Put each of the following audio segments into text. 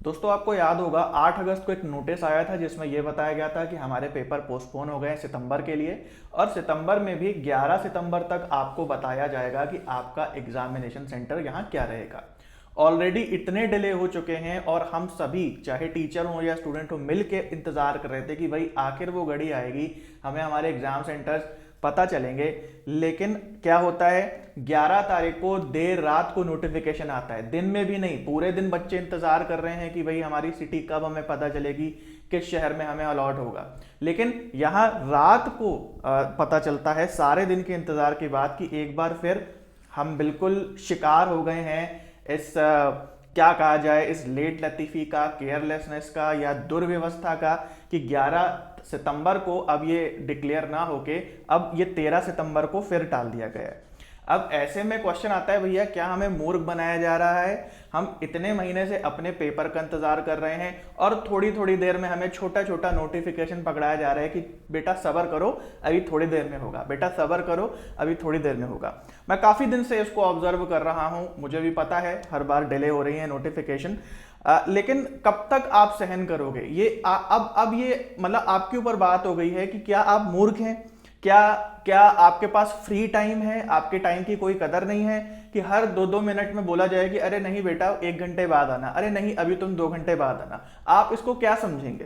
दोस्तों आपको याद होगा 8 अगस्त को एक नोटिस आया था जिसमें यह बताया गया था कि हमारे पेपर पोस्टपोन हो गए सितंबर के लिए और सितंबर में भी 11 सितंबर तक आपको बताया जाएगा कि आपका एग्जामिनेशन सेंटर यहाँ क्या रहेगा। ऑलरेडी इतने डिले हो चुके हैं और हम सभी चाहे टीचर हो या स्टूडेंट हो मिल के इंतजार कर रहे थे कि भाई आखिर वो घड़ी आएगी, हमें हमारे एग्जाम सेंटर्स पता चलेंगे। लेकिन क्या होता है, 11 तारीख को देर रात को नोटिफिकेशन आता है, दिन में भी नहीं, पूरे दिन बच्चे इंतजार कर रहे हैं कि भाई हमारी सिटी कब हमें पता चलेगी, किस शहर में हमें अलॉट होगा। लेकिन यहाँ रात को पता चलता है, सारे दिन के इंतजार के बाद, कि एक बार फिर हम बिल्कुल शिकार हो गए हैं इस क्या कहा जाए, इस लेट लतीफी का, केयरलेसनेस का या दुर्व्यवस्था का, कि 11 सितंबर को अब ये डिक्लेयर ना होके अब ये 13 सितंबर को फिर टाल दिया गया है। अब ऐसे में क्वेश्चन आता है, भैया क्या हमें मूर्ख बनाया जा रहा है? हम इतने महीने से अपने पेपर का इंतजार कर रहे हैं और थोड़ी थोड़ी देर में हमें छोटा छोटा नोटिफिकेशन पकड़ाया जा रहा है कि बेटा सब्र करो, अभी थोड़ी देर में होगा, बेटा सब्र करो, अभी थोड़ी देर में होगा। मैं काफी दिन से इसको ऑब्जर्व कर रहा हूं, मुझे भी पता है हर बार डिले हो रही है नोटिफिकेशन, लेकिन कब तक आप सहन करोगे? ये अब ये मतलब आपके ऊपर बात हो गई है कि क्या आप मूर्ख हैं, क्या आपके पास फ्री टाइम है, आपके टाइम की कोई कदर नहीं है कि हर 2-2 मिनट में बोला जाए कि अरे नहीं बेटा 1 घंटे बाद आना, अरे नहीं अभी तुम 2 घंटे बाद आना। आप इसको क्या समझेंगे?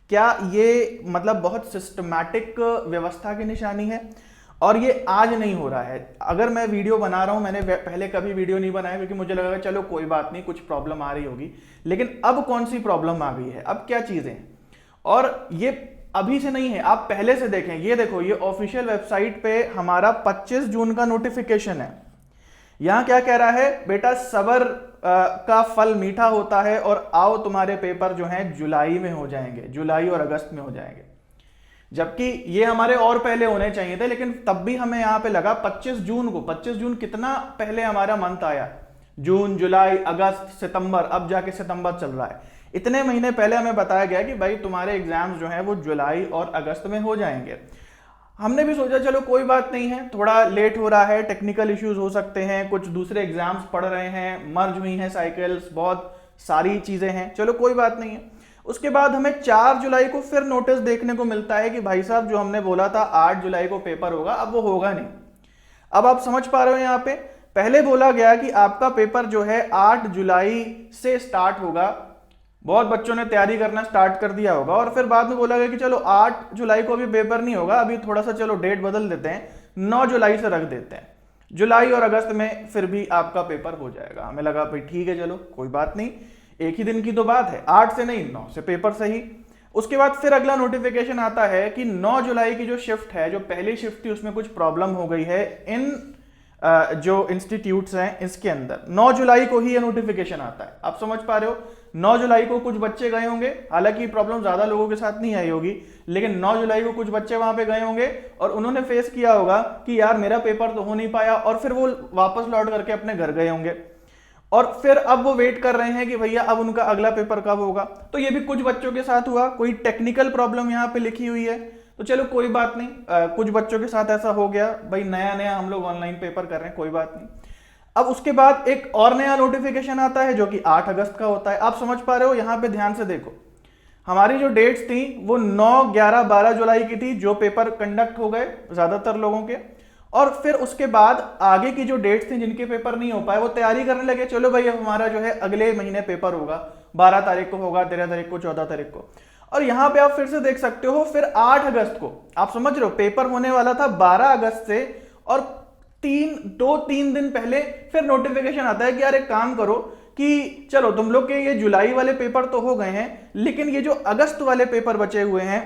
क्या ये मतलब बहुत सिस्टमैटिक व्यवस्था की निशानी है? और ये आज नहीं हो रहा है। अगर मैं वीडियो बना रहा हूं, मैंने पहले कभी वीडियो नहीं बनाया क्योंकि मुझे लगा चलो कोई बात नहीं, कुछ प्रॉब्लम आ रही होगी, लेकिन अब कौन सी प्रॉब्लम आ गई है, अब क्या चीजें हैं? और ये अभी से नहीं है, आप पहले से देखें। ये देखो, ये ऑफिशियल वेबसाइट पे हमारा 25 जून का नोटिफिकेशन है। यहां क्या कह रहा है, बेटा सब्र का फल मीठा होता है और आओ तुम्हारे पेपर जो हैं जुलाई में हो जाएंगे, जुलाई और अगस्त में हो जाएंगे। जबकि ये हमारे और पहले होने चाहिए थे, लेकिन तब भी हमें यहां पे लगा 25 जून को। 25 जून कितना पहले हमारा मंथ आया, जून, जुलाई, अगस्त, सितंबर, अब जाके सितंबर चल रहा है। इतने महीने पहले हमें बताया गया कि भाई तुम्हारे एग्जाम्स जो हैं वो जुलाई और अगस्त में हो जाएंगे। हमने भी सोचा चलो कोई बात नहीं है, थोड़ा लेट हो रहा है, टेक्निकल इश्यूज हो सकते हैं, कुछ दूसरे एग्जाम्स पढ़ रहे हैं, मर्ज हुई हैं साइकिल्स, बहुत सारी चीजें हैं, चलो कोई बात नहीं है। उसके बाद हमें 4 जुलाई को फिर नोटिस देखने को मिलता है कि भाई साहब जो हमने बोला था 8 जुलाई को पेपर होगा, अब वो होगा नहीं। अब आप समझ पा रहे हो, यहाँ पे पहले बोला गया कि आपका पेपर जो है 8 जुलाई से स्टार्ट होगा, बहुत बच्चों ने तैयारी करना स्टार्ट कर दिया होगा, और फिर बाद में बोला गया कि चलो 8 जुलाई को भी पेपर नहीं होगा, अभी थोड़ा सा चलो डेट बदल देते हैं, 9 जुलाई से रख देते हैं, जुलाई और अगस्त में फिर भी आपका पेपर हो जाएगा। हमें लगा भाई ठीक है चलो कोई बात नहीं, एक ही दिन की तो बात है, 8 से नहीं 9 से पेपर सही। उसके बाद फिर अगला नोटिफिकेशन आता है कि 9 जुलाई की जो शिफ्ट है, जो पहली शिफ्ट थी, उसमें कुछ प्रॉब्लम हो गई है इन जो इंस्टीट्यूट्स हैं इसके अंदर। 9 जुलाई को ही ये नोटिफिकेशन आता है। आप समझ पा रहे हो, 9 जुलाई को कुछ बच्चे गए होंगे, हालांकि प्रॉब्लम ज्यादा लोगों के साथ नहीं आई होगी, लेकिन 9 जुलाई को कुछ बच्चे वहां पे गए होंगे और उन्होंने फेस किया होगा कि यार मेरा पेपर तो हो नहीं पाया, और फिर वो वापस लौट करके अपने घर गए होंगे, और फिर अब वो वेट कर रहे हैं कि भैया अब उनका अगला पेपर कब होगा। तो ये भी कुछ बच्चों के साथ हुआ, कोई टेक्निकल प्रॉब्लम यहाँ पे लिखी हुई है, तो चलो कोई बात नहीं, कुछ बच्चों के साथ ऐसा हो गया, भाई नया नया हम लोग ऑनलाइन पेपर कर रहे हैं, कोई बात नहीं। अब उसके बाद एक और नया नोटिफिकेशन आता है जो कि 8 अगस्त का होता है। आप समझ पा रहे हो, यहां पे ध्यान से देखो, हमारी जो डेट्स थी वो 9, 11, 12 जुलाई की थी, जो पेपर कंडक्ट हो गए ज्यादातर लोगों के, और फिर उसके बाद आगे की जो डेट्स थी जिनके पेपर नहीं हो पाए वो तैयारी करने लगे, चलो भाई अब हमारा जो है अगले महीने पेपर होगा, 12 तारीख को होगा, 13 तारीख को, 14 तारीख को। और यहां पे आप फिर से देख सकते हो, फिर 8 अगस्त को, आप समझ रहे हो, पेपर होने वाला था 12 अगस्त से, और 3 दिन पहले फिर नोटिफिकेशन आता है कि यार एक काम करो कि चलो तुम लोग के ये जुलाई वाले पेपर तो हो गए हैं, लेकिन ये जो अगस्त वाले पेपर बचे हुए हैं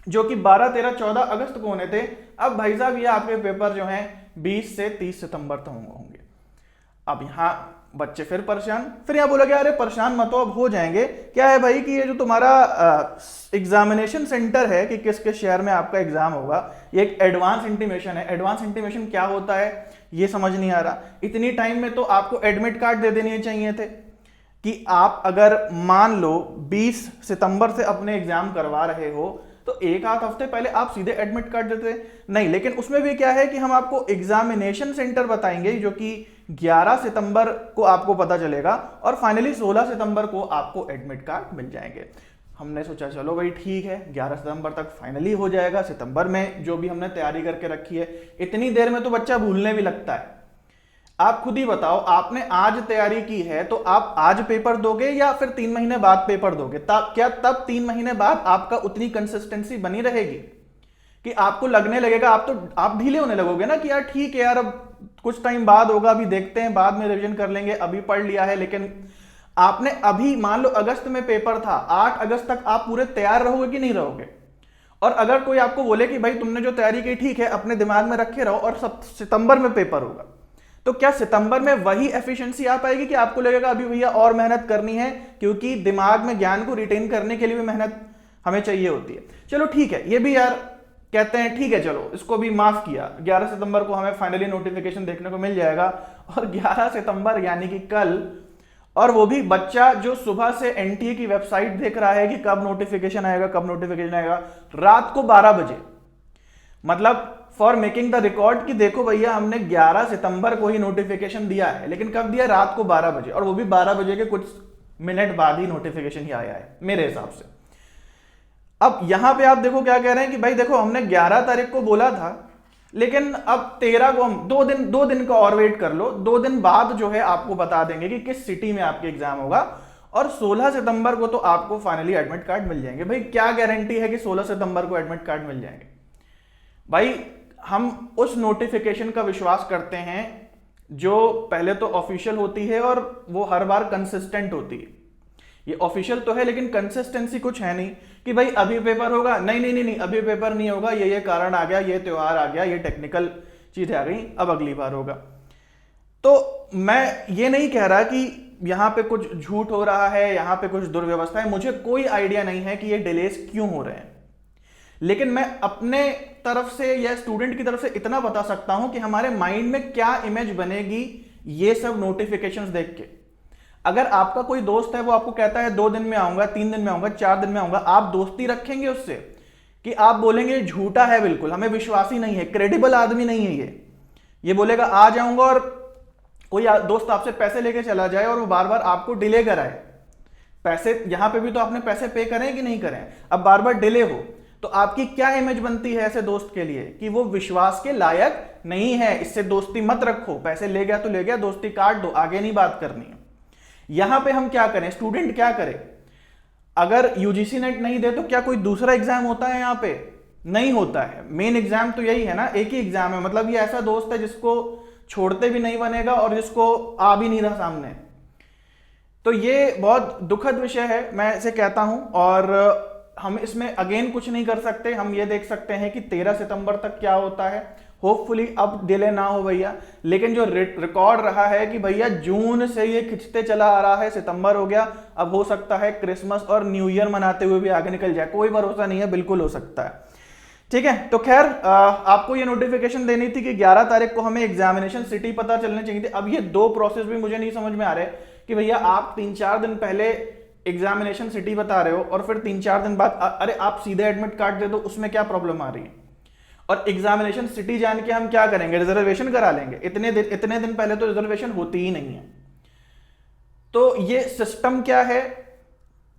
जो कि 12, 13, 14 अगस्त को होने थे, अब भाई साहब ये आपके पेपर जो हैं 20 से 30 सितंबर तक होंगे। अब यहां बच्चे फिर परेशान, फिर यहां बोला गया अरे परेशान मत हो, अब हो जाएंगे। क्या है भाई कि ये जो तुम्हारा एग्जामिनेशन सेंटर है कि किस किस शहर में आपका एग्जाम होगा, ये एक एडवांस इंटीमेशन है। एडवांस इंटीमेशन क्या होता है ये समझ नहीं आ रहा। इतनी टाइम में तो आपको एडमिट कार्ड दे देने चाहिए थे कि आप अगर मान लो 20 सितंबर से अपने एग्जाम करवा रहे हो तो एक आध हफ्ते पहले आप सीधे एडमिट कार्ड देते नहीं। लेकिन उसमें भी क्या है कि हम आपको एग्जामिनेशन सेंटर बताएंगे जो कि 11 सितंबर को आपको पता चलेगा और फाइनली 16 सितंबर को आपको एडमिट कार्ड मिल जाएंगे। हमने सोचा चलो भाई ठीक है, 11 सितंबर तक फाइनली हो जाएगा। सितंबर में जो भी हमने तैयारी करके रखी है, इतनी देर में तो बच्चा भूलने भी लगता है। आप खुद ही बताओ, आपने आज तैयारी की है तो आप आज पेपर दोगे या फिर 3 महीने बाद पेपर दोगे? क्या तब 3 महीने बाद आपका उतनी कंसिस्टेंसी बनी रहेगी कि आपको लगने लगेगा, आप ढीले होने लगोगे ना कि यार ठीक है यार, अब कुछ टाइम बाद होगा, अभी देखते हैं, बाद में रिवीजन कर लेंगे, अभी पढ़ लिया है। लेकिन आपने अभी मान लो अगस्त में पेपर था, 8 अगस्त तक आप पूरे तैयार रहोगे कि नहीं रहोगे? और अगर कोई आपको बोले कि भाई तुमने जो तैयारी की ठीक है, अपने दिमाग में रखे रहो और सितंबर में पेपर होगा, तो क्या सितंबर में वही एफिशिएंसी आ पाएगी कि आपको लगेगा अभी भैया और मेहनत करनी है? क्योंकि दिमाग में ज्ञान को रिटेन करने के लिए भी मेहनत हमें चाहिए होती है। चलो ठीक है, ये भी यार कहते हैं ठीक है, चलो इसको भी माफ किया। 11 सितंबर को हमें फाइनली नोटिफिकेशन देखने को मिल जाएगा और 11 सितंबर यानी कि कल, और वो भी बच्चा जो सुबह से एनटीए की वेबसाइट देख रहा है कि कब नोटिफिकेशन आएगा, कब नोटिफिकेशन आएगा, रात को 12 बजे, मतलब फॉर मेकिंग द रिकॉर्ड कि देखो भैया हमने 11 सितंबर को ही नोटिफिकेशन दिया है, लेकिन कब दिया? रात को 12 बजे, और वो भी 12 बजे के कुछ मिनट बाद ही नोटिफिकेशन ही आया है मेरे हिसाब से। अब यहां पे आप देखो क्या कह रहे हैं कि भाई देखो हमने 11 तारीख को बोला था, लेकिन अब 13 को हम 2 दिन का और वेट कर लो, 2 दिन बाद जो है आपको बता देंगे कि किस सिटी में आपके एग्जाम होगा, और 16 सितंबर को तो आपको फाइनली एडमिट कार्ड मिल जाएंगे। भाई क्या गारंटी है कि 16 सितंबर को एडमिट कार्ड मिल जाएंगे? भाई हम उस नोटिफिकेशन का विश्वास करते हैं जो पहले तो ऑफिशियल होती है और वो हर बार कंसिस्टेंट होती है। ये ऑफिशियल तो है लेकिन कंसिस्टेंसी कुछ है नहीं कि भाई अभी पेपर होगा, नहीं अभी पेपर नहीं होगा, ये कारण आ गया, ये त्योहार आ गया, ये टेक्निकल चीजें आ गई, अब अगली बार होगा। तो मैं ये नहीं कह रहा कि यहां पे कुछ झूठ हो रहा है, यहां पे कुछ दुर्व्यवस्था है, मुझे कोई आइडिया नहीं है कि ये डिलेस क्यों हो रहे हैं, लेकिन मैं अपने तरफ से या स्टूडेंट की तरफ से इतना बता सकता हूं कि हमारे माइंड में क्या इमेज बनेगी ये सब नोटिफिकेशंस देख के। अगर आपका कोई दोस्त है, वो आपको कहता है 2 दिन में आऊंगा, 3 दिन में आऊंगा, 4 दिन में आऊंगा, आप दोस्ती रखेंगे उससे कि आप बोलेंगे झूठा है, बिल्कुल हमें विश्वास ही नहीं है, क्रेडिबल आदमी नहीं है ये बोलेगा आ जाऊंगा, और कोई दोस्त आपसे पैसे लेके चला जाए और वो बार बार आपको डिले कराए, पैसे यहां पे भी तो आपने पैसे पे करें कि नहीं करें, अब बार बार डिले हो, तो आपकी क्या इमेज बनती है ऐसे दोस्त के लिए कि वो विश्वास के लायक नहीं है, इससे दोस्ती मत रखो, पैसे ले गया तो ले गया, दोस्ती काट दो, आगे नहीं बात करनी है। यहां पे हम क्या करें, स्टूडेंट क्या करे? अगर यूजीसी नेट नहीं दे तो क्या कोई दूसरा एग्जाम होता है? यहां पे नहीं होता है, मेन एग्जाम तो यही है ना, एक ही एग्जाम है। मतलब ये ऐसा दोस्त है जिसको छोड़ते भी नहीं बनेगा और जिसको आ भी नहीं रहा सामने। तो ये बहुत दुखद विषय है, मैं इसे कहता हूं, और हम इसमें अगेन कुछ नहीं कर सकते। हम ये देख सकते हैं कि 13 सितंबर तक क्या होता है, होपफुली अब डिले ना हो भैया। लेकिन जो रिकॉर्ड रहा है कि भैया जून से ये खिंचते चला आ रहा है, सितंबर हो गया, अब हो सकता है क्रिसमस और न्यू ईयर मनाते हुए भी आगे निकल जाए, कोई भरोसा नहीं है, बिल्कुल हो सकता है। ठीक है, तो खैर आपको ये नोटिफिकेशन देनी थी कि 11 तारीख को हमें एग्जामिनेशन सिटी पता चलने चाहिए थी। अब ये 2 प्रोसेस भी मुझे नहीं समझ में आ रहे कि भैया आप 3-4 दिन पहले एग्जामिनेशन सिटी बता रहे हो और फिर 3-4 दिन बाद अरे आप सीधे एडमिट कार्ड दे दो, उसमें क्या प्रॉब्लम आ रही है? और एग्जामिनेशन सिटी जान के हम क्या करेंगे, रिजर्वेशन करा लेंगे? इतने दिन पहले तो रिजर्वेशन होती ही नहीं है। तो ये सिस्टम क्या है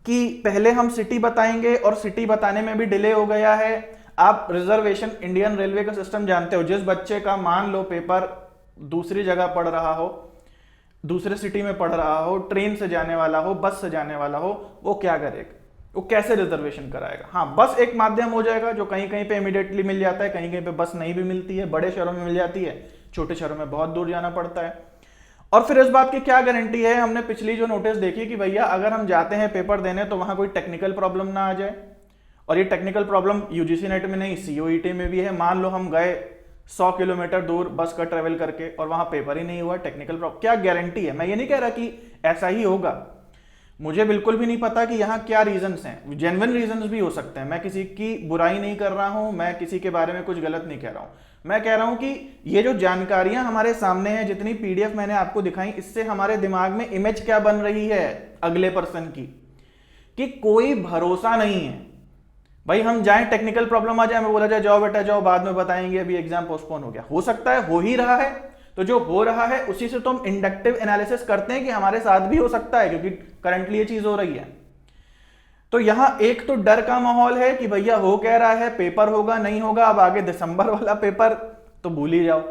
कि पहले हम सिटी बताएंगे और सिटी बताने में भी डिले हो गया है। आप रिजर्वेशन इंडियन रेलवे का सिस्टम जानते हो, जिस बच्चे का मान लो पेपर दूसरी जगह पढ़ रहा हो, दूसरे सिटी में पढ़ रहा हो, ट्रेन से जाने वाला हो, बस से जाने वाला हो, वो क्या करेगा, वो कैसे रिजर्वेशन कराएगा? हाँ, बस एक माध्यम हो जाएगा जो कहीं कहीं पे इमीडिएटली मिल जाता है, कहीं कहीं पे बस नहीं भी मिलती है, बड़े शहरों में मिल जाती है, छोटे शहरों में बहुत दूर जाना पड़ता है। और फिर इस बात की क्या गारंटी है, हमने पिछली जो नोटिस देखी कि भैया अगर हम जाते हैं पेपर देने तो वहां कोई टेक्निकल प्रॉब्लम ना आ जाए। और ये टेक्निकल प्रॉब्लम यूजीसी नेट में नहीं, सीओईटी में भी है। मान लो हम गए 100 किलोमीटर दूर बस का ट्रेवल करके और वहां पेपर ही नहीं हुआ, टेक्निकल प्रॉब्लम, क्या गारंटी है? मैं ये नहीं कह रहा कि ऐसा ही होगा, मुझे बिल्कुल भी नहीं पता कि यहाँ क्या रीजंस हैं, जेन्युइन रीजंस भी हो सकते हैं। मैं किसी की बुराई नहीं कर रहा हूं, मैं किसी के बारे में कुछ गलत नहीं कह रहा हूं। मैं कह रहा हूं कि ये जो जानकारियां हमारे सामने हैं, जितनी पीडीएफ मैंने आपको दिखाई, इससे हमारे दिमाग में इमेज क्या बन रही है अगले पर्सन की, कि कोई भरोसा नहीं है। भाई हम जाएं, टेक्निकल प्रॉब्लम आ जाए, हमें बोला जाए जाओ बेटा जाओ, बाद में बताएंगे, अभी एग्जाम पोस्टपोन हो गया, हो सकता है हो ही रहा है, तो जो हो रहा है उसी से तो हम इंडक्टिव एनालिसिस करते हैं कि हमारे साथ भी हो सकता है, क्योंकि करंटली ये चीज हो रही है। तो यहां एक तो डर का माहौल है कि भैया हो कह रहा है पेपर होगा नहीं होगा, अब आगे दिसंबर वाला पेपर तो भूल ही जाओ।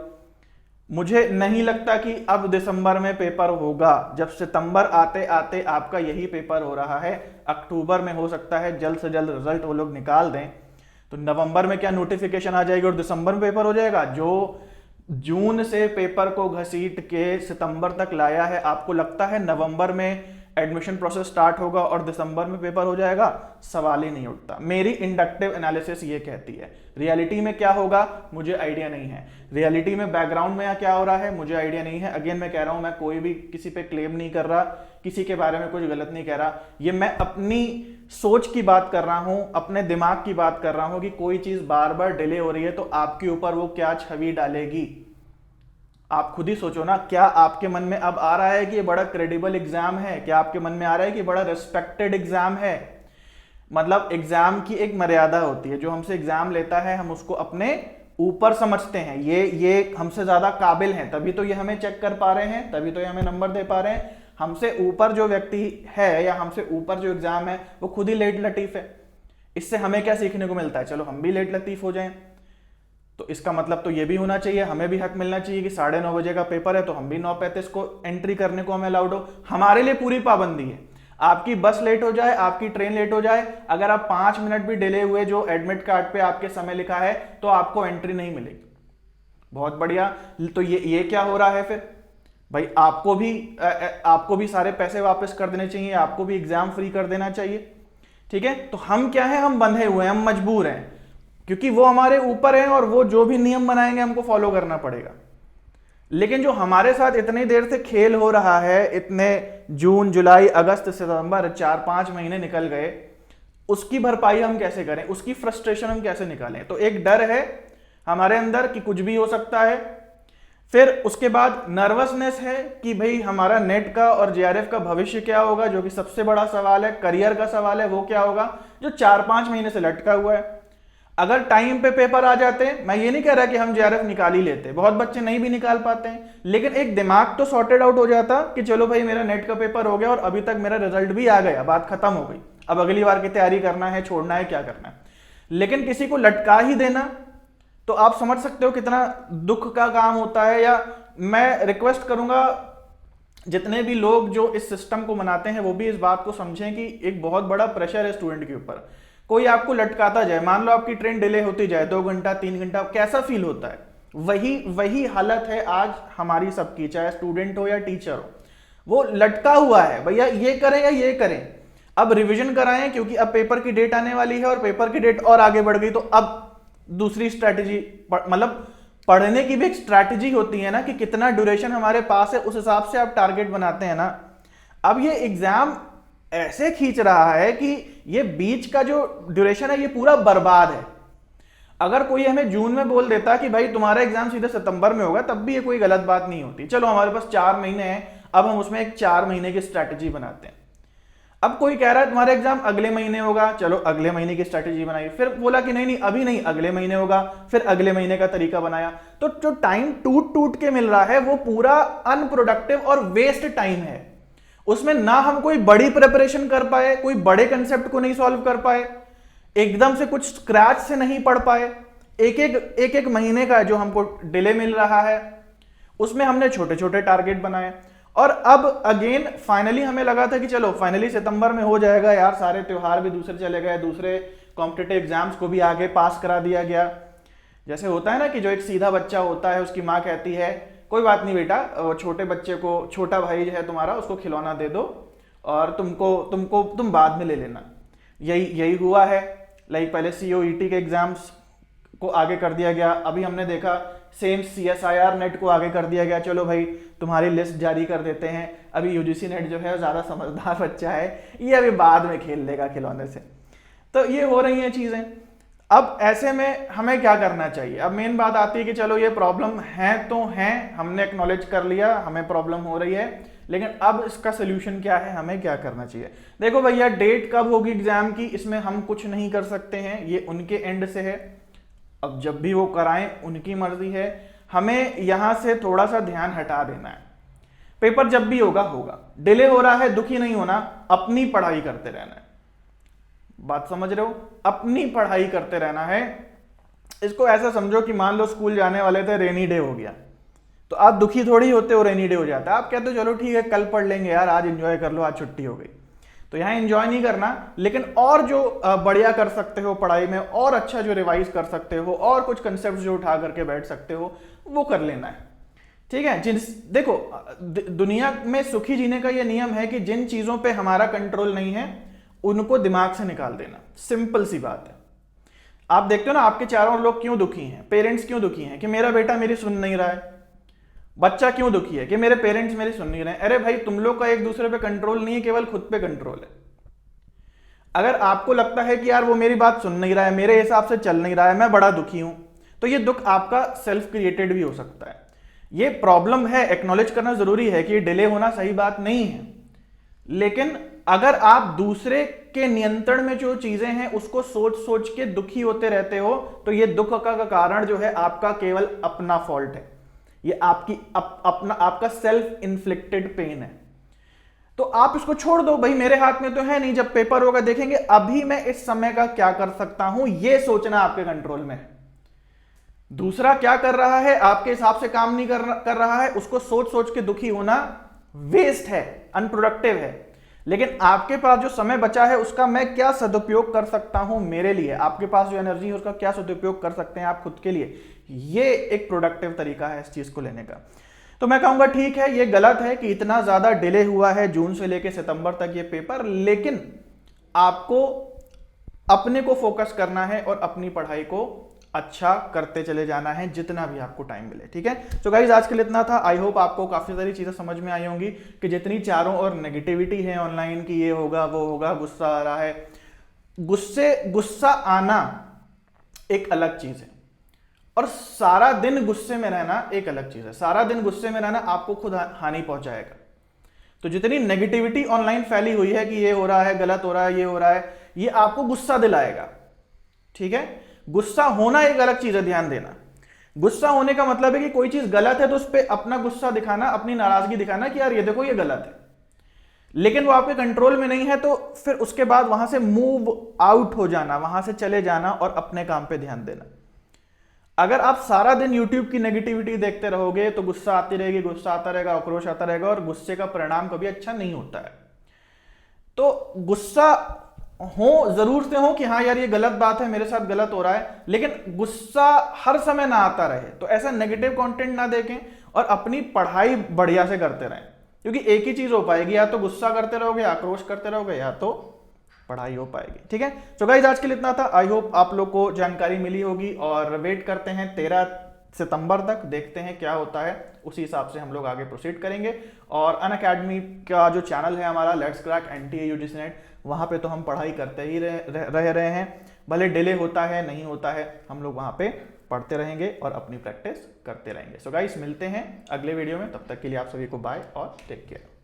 मुझे नहीं लगता कि अब दिसंबर में पेपर होगा, जब सितंबर आते आते आपका यही पेपर हो रहा है। अक्टूबर में हो सकता है जल्द से जल्द रिजल्ट वो लोग निकाल दें, तो नवंबर में क्या नोटिफिकेशन आ जाएगी और दिसंबर में पेपर हो जाएगा। जो जून से पेपर को घसीट के सितंबर तक लाया है, आपको लगता है नवंबर में एडमिशन प्रोसेस स्टार्ट होगा और दिसंबर में पेपर हो जाएगा? सवाल ही नहीं उठता। मेरी इंडक्टिव एनालिसिस ये कहती है। रियलिटी में क्या होगा मुझे आइडिया नहीं है, रियलिटी में बैकग्राउंड में क्या हो रहा है मुझे आइडिया नहीं है। अगेन मैं कह रहा हूं, मैं कोई भी किसी पे क्लेम नहीं कर रहा, किसी के बारे में कुछ गलत नहीं कह रहा, ये मैं अपनी सोच की बात कर रहा हूं, अपने दिमाग की बात कर रहा हूं कि कोई चीज बार बार डिले हो रही है तो आपके ऊपर वो क्या छवि डालेगी। आप खुद ही सोचो ना, क्या आपके मन में अब आ रहा है कि ये बड़ा क्रेडिबल एग्जाम है? क्या आपके मन में आ रहा है कि बड़ा रिस्पेक्टेड एग्जाम है? मतलब एग्जाम की एक मर्यादा होती है, जो हमसे एग्जाम लेता है हम उसको अपने ऊपर समझते हैं, ये हमसे ज्यादा काबिल हैं, तभी तो ये हमें चेक कर पा रहे हैं, तभी तो ये हमें नंबर दे पा रहे हैं। हमसे ऊपर जो व्यक्ति है या हमसे ऊपर जो एग्जाम है वो खुद ही लेट लतीफ है। इससे हमें क्या सीखने को मिलता है? चलो हम भी लेट लतीफ हो जाएं। तो इसका मतलब तो ये भी होना चाहिए, हमें भी हक मिलना चाहिए कि 9:30 बजे का पेपर है तो हम भी 9:35 को एंट्री करने को हमें अलाउड हो। हमारे लिए पूरी पाबंदी है। आपकी बस लेट हो जाए, आपकी ट्रेन लेट हो जाए, अगर आप 5 मिनट भी डिले हुए जो एडमिट कार्ड पे आपके समय लिखा है तो आपको एंट्री नहीं मिलेगी। बहुत बढ़िया। तो ये क्या हो रहा है फिर भाई? आपको भी सारे पैसे वापस कर देने चाहिए, आपको भी एग्जाम फ्री कर देना चाहिए। ठीक है, तो हम क्या है, हम बंधे हुए हैं, हम मजबूर हैं, क्योंकि वो हमारे ऊपर है और वो जो भी नियम बनाएंगे हमको फॉलो करना पड़ेगा। लेकिन जो हमारे साथ इतनी देर से खेल हो रहा है, इतने जून जुलाई अगस्त सितंबर 4-5 महीने निकल गए, उसकी भरपाई हम कैसे करें? उसकी फ्रस्ट्रेशन हम कैसे निकालें? तो एक डर है हमारे अंदर कि कुछ भी हो सकता है। फिर उसके बाद नर्वसनेस है कि भाई हमारा नेट का और जेआरएफ का भविष्य क्या होगा, जो कि सबसे बड़ा सवाल है, करियर का सवाल है, वो क्या होगा जो 4-5 महीने से लटका हुआ है। अगर टाइम पे पेपर आ जाते, मैं ये नहीं कह रहा कि हम जेआरएफ निकाल ही लेते, बहुत बच्चे नहीं भी निकाल पाते हैं, लेकिन एक दिमाग तो सॉर्टेड आउट हो जाता कि चलो भाई मेरा नेट का पेपर हो गया और अभी तक मेरा रिजल्ट भी आ गया, बात खत्म हो गई, अब अगली बार की तैयारी करना है, छोड़ना है, क्या करना है। लेकिन किसी को लटका ही देना, तो आप समझ सकते हो कितना दुख का काम होता है। या मैं रिक्वेस्ट करूंगा जितने भी लोग जो इस सिस्टम को मनाते हैं वो भी इस बात को समझें कि एक बहुत बड़ा प्रेशर है स्टूडेंट के ऊपर। कोई आपको लटकाता जाए, मान लो आपकी ट्रेन डिले होती जाए 2 घंटा 3 घंटा, कैसा फील होता है? वही हालत है आज हमारी सबकी, चाहे स्टूडेंट हो या टीचर हो। वो लटका हुआ है, भैया ये करें या ये करें, अब रिवीजन कराएं क्योंकि अब पेपर की डेट आने वाली है और पेपर की डेट और आगे बढ़ गई, तो अब दूसरी स्ट्रैटेजी, मतलब पढ़ने की भी एक स्ट्रैटेजी होती है ना कि कितना ड्यूरेशन हमारे पास है, उस हिसाब से आप टारगेट बनाते हैं ना। अब ये एग्जाम ऐसे खींच रहा है कि ये बीच का जो ड्यूरेशन है ये पूरा बर्बाद है। अगर कोई हमें जून में बोल देता कि भाई तुम्हारा एग्जाम सीधे सितंबर में होगा, तब भी ये कोई गलत बात नहीं होती। चलो हमारे पास 4 महीने हैं, अब हम उसमें एक 4 महीने की स्ट्रैटेजी बनाते हैं। अब कोई कह रहा है तुम्हारा एग्जाम अगले महीने होगा, चलो अगले महीने की स्ट्रैटेजी बनाई, फिर बोला कि नहीं अभी नहीं, अगले महीने होगा, फिर अगले महीने का तरीका बनाया। तो जो टाइम टूट के मिल रहा है वो पूरा अनप्रोडक्टिव और वेस्ट टाइम है। उसमें ना हम कोई बड़ी प्रिपरेशन कर पाए, कोई बड़े कंसेप्ट को नहीं सॉल्व कर पाए, एकदम से कुछ स्क्रैच से नहीं पढ़ पाए। एक महीने का जो हमको डिले मिल रहा है उसमें हमने छोटे छोटे टारगेट बनाए, और अब अगेन फाइनली हमें लगा था कि चलो फाइनली सितंबर में हो जाएगा यार, सारे त्योहार भी दूसरे चले गए, दूसरे कॉम्पिटिटिव एग्जाम्स को भी आगे पास करा दिया गया। जैसे होता है ना कि जो एक सीधा बच्चा होता है उसकी माँ कहती है कोई बात नहीं बेटा, छोटे बच्चे को, छोटा भाई जो है तुम्हारा, उसको खिलौना दे दो और तुम बाद में ले लेना। यही हुआ है। लाइक पहले COET के एग्जाम्स को आगे कर दिया गया, अभी हमने देखा सेम CSIR नेट को आगे कर दिया गया, चलो भाई तुम्हारी लिस्ट जारी कर देते हैं। अभी UGC नेट जो है ज्यादा समझदार बच्चा है, ये अभी बाद में खेल लेगा खिलौने से। तो ये हो रही हैं चीजें। अब ऐसे में हमें क्या करना चाहिए? अब मेन बात आती है कि चलो ये प्रॉब्लम है तो है, हमने एक्नॉलेज कर लिया हमें प्रॉब्लम हो रही है, लेकिन अब इसका सोल्यूशन क्या है, हमें क्या करना चाहिए? देखो भैया, डेट कब होगी एग्जाम की इसमें हम कुछ नहीं कर सकते हैं, ये उनके एंड से है। अब जब भी वो कराएं उनकी मर्जी है। हमें यहां से थोड़ा सा ध्यान हटा देना है। पेपर जब भी होगा होगा, डिले हो रहा है दुखी नहीं होना, अपनी पढ़ाई करते रहना है। बात समझ रहे हो? अपनी पढ़ाई करते रहना है। इसको ऐसा समझो कि मान लो स्कूल जाने वाले थे, रेनी डे हो गया, तो आप दुखी थोड़ी होते हो रेनी डे हो जाता है, आप कहते हो चलो ठीक है कल पढ़ लेंगे यार, आज एंजॉय कर लो, आज छुट्टी हो गई। तो यहाँ एंजॉय नहीं करना, लेकिन और जो बढ़िया कर सकते हो पढ़ाई में, और अच्छा जो रिवाइज कर सकते हो, और कुछ कंसेप्ट जो उठा करके बैठ सकते हो, वो कर लेना है। ठीक है? देखो दुनिया में सुखी जीने का ये नियम है कि जिन चीजों पे हमारा कंट्रोल नहीं है उनको दिमाग से निकाल देना। सिंपल सी बात है। आप देखते हो ना आपके चारों लोग क्यों दुखी हैं, पेरेंट्स क्यों दुखी हैं कि मेरा बेटा मेरी सुन नहीं रहा है। बच्चा क्यों दुखी है कि मेरे पेरेंट्स मेरी सुन नहीं रहे हैं। अरे भाई तुम लोग का एक दूसरे पे कंट्रोल नहीं है, केवल खुद पे कंट्रोल है। अगर आपको लगता है कि यार वो मेरी बात सुन नहीं रहा है, मेरे हिसाब से चल नहीं रहा है, मैं बड़ा दुखी हूं, तो ये दुख आपका सेल्फ क्रिएटेड भी हो सकता है। ये प्रॉब्लम है, एक्नॉलेज करना जरूरी है कि ये डिले होना सही बात नहीं है। लेकिन अगर आप दूसरे के नियंत्रण में जो चीजें हैं उसको सोच सोच के दुखी होते रहते हो, तो ये दुख का कारण जो है आपका केवल अपना फॉल्ट है। ये आपका सेल्फ इन्फ्लिक्टेड पेन है। तो आप इसको छोड़ दो, भाई मेरे हाथ में तो है नहीं, जब पेपर होगा देखेंगे, अभी मैं इस समय का क्या कर सकता हूं, यह सोचना आपके कंट्रोल में है। दूसरा क्या कर रहा है, आपके हिसाब से काम नहीं कर रहा है, उसको सोच सोच के दुखी होना वेस्ट है, अनप्रोडक्टिव है। लेकिन आपके पास जो समय बचा है उसका मैं क्या सदुपयोग कर सकता हूं मेरे लिए, आपके पास जो एनर्जी है उसका क्या सदुपयोग कर सकते हैं आप खुद के लिए, ये एक प्रोडक्टिव तरीका है इस चीज को लेने का। तो मैं कहूंगा ठीक है, ये गलत है कि इतना ज्यादा डिले हुआ है जून से लेकर सितंबर तक ये पेपर, लेकिन आपको अपने को फोकस करना है और अपनी पढ़ाई को अच्छा करते चले जाना है जितना भी आपको टाइम मिले। ठीक है? तो गाइस आज के लिए इतना था। आई होप आपको काफी सारी चीजें समझ में आई होंगी कि जितनी चारों ओर नेगेटिविटी है ऑनलाइन की, ये होगा वो होगा, गुस्सा आ रहा है, गुस्सा आना एक अलग चीज है और सारा दिन गुस्से में रहना एक अलग चीज है। सारा दिन गुस्से में रहना आपको खुद हानि पहुंचाएगा। तो जितनी नेगेटिविटी ऑनलाइन फैली हुई है कि ये हो रहा है, गलत हो रहा है, ये हो रहा है, ये आपको गुस्सा दिलाएगा। ठीक है? गुस्सा होना एक अलग चीज है, ध्यान देना। गुस्सा होने का मतलब है कि कोई चीज गलत है तो उस पर अपना गुस्सा दिखाना, अपनी नाराजगी दिखाना कि यार ये देखो ये गलत है, लेकिन वो आपके कंट्रोल में नहीं है, तो फिर उसके बाद वहां से मूव आउट हो जाना, वहां से चले जाना और अपने काम पे ध्यान देना। अगर आप सारा दिन YouTube की नेगेटिविटी देखते रहोगे तो गुस्सा आती रहेगी, गुस्सा आता रहेगा, आक्रोश आता रहेगा, और गुस्से का परिणाम कभी अच्छा नहीं होता है। तो गुस्सा हो जरूर से हो कि हाँ यार ये गलत बात है, मेरे साथ गलत हो रहा है, लेकिन गुस्सा हर समय ना आता रहे। तो ऐसा नेगेटिव कंटेंट ना देखें और अपनी पढ़ाई बढ़िया से करते रहें, क्योंकि एक ही चीज हो पाएगी, या तो गुस्सा करते रहोगे, आक्रोश करते रहोगे, या तो पढ़ाई हो पाएगी। ठीक है? तो गाइस आज के लिए इतना था। आई होप आप लोग को जानकारी मिली होगी और वेट करते हैं 13 सितंबर तक, देखते हैं क्या होता है, उसी हिसाब से हम लोग आगे प्रोसीड करेंगे। और अनअकैडमी का जो चैनल है हमारा let's crack NTA UGC net, वहां पे तो हम पढ़ाई करते ही रह रहे हैं, भले डिले होता है नहीं होता है, हम लोग वहां पे पढ़ते रहेंगे और अपनी प्रैक्टिस करते रहेंगे। सो गाइस मिलते हैं अगले वीडियो में, तब तक के लिए आप सभी को बाय और टेक केयर।